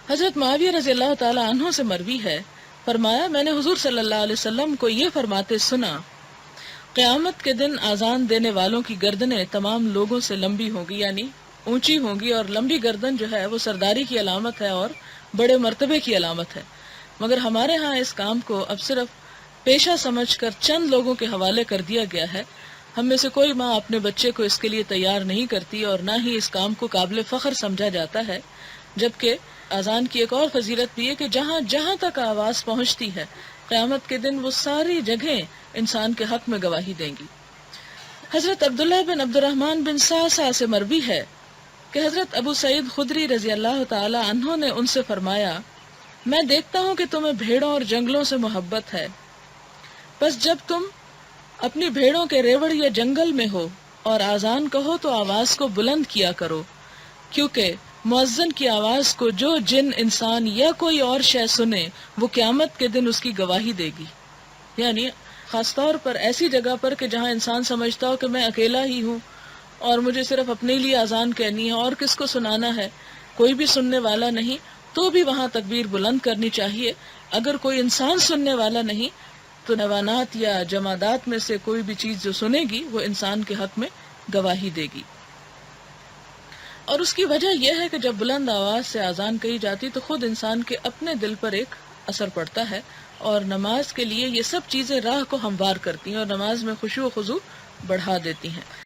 حضرت معاویہ رضی اللہ تعالی عنہ سے مروی ہے، فرمایا میں نے حضور صلی اللہ علیہ وسلم کو یہ فرماتے سنا، قیامت کے دن آذان دینے والوں کی گردنیں تمام لوگوں سے لمبی ہوگی، یعنی اونچی ہوگی، اور لمبی گردن جو ہے وہ سرداری کی علامت ہے اور بڑے مرتبے کی علامت ہے، مگر ہمارے ہاں اس کام کو اب صرف پیشہ سمجھ کر چند لوگوں کے حوالے کر دیا گیا ہے۔ ہم میں سے کوئی ماں اپنے بچے کو اس کے لیے تیار نہیں کرتی اور نہ ہی اس کام کو قابل فخر سمجھا جاتا ہے، جبکہ اذان کی ایک اور فضیلت بھی ہے کہ جہاں جہاں تک آواز پہنچتی ہے قیامت کے دن وہ ساری جگہیں انسان کے حق میں گواہی دیں گی۔ حضرت عبداللہ بن عبد الرحمن بن صعصع سے مروی ہے کہ حضرت ابو سعید خدری رضی اللہ تعالی عنہ نے ان سے فرمایا، میں دیکھتا ہوں کہ تمہیں بھیڑوں اور جنگلوں سے محبت ہے، بس جب تم اپنی بھیڑوں کے ریوڑ یا جنگل میں ہو اور آذان کہو تو آواز کو بلند کیا کرو، کیونکہ مؤذن کی آواز کو جو جن، انسان یا کوئی اور شے سنے وہ قیامت کے دن اس کی گواہی دے گی۔ یعنی خاص طور پر ایسی جگہ پر کہ جہاں انسان سمجھتا ہو کہ میں اکیلا ہی ہوں اور مجھے صرف اپنے لیے اذان کہنی ہے اور کس کو سنانا ہے، کوئی بھی سننے والا نہیں، تو بھی وہاں تکبیر بلند کرنی چاہیے۔ اگر کوئی انسان سننے والا نہیں تو حیوانات یا جمادات میں سے کوئی بھی چیز جو سنے گی وہ انسان کے حق میں گواہی دے گی۔ اور اس کی وجہ یہ ہے کہ جب بلند آواز سے اذان کہی جاتی تو خود انسان کے اپنے دل پر ایک اثر پڑتا ہے، اور نماز کے لیے یہ سب چیزیں راہ کو ہموار کرتی ہیں اور نماز میں خشوع و خضوع بڑھا دیتی ہیں۔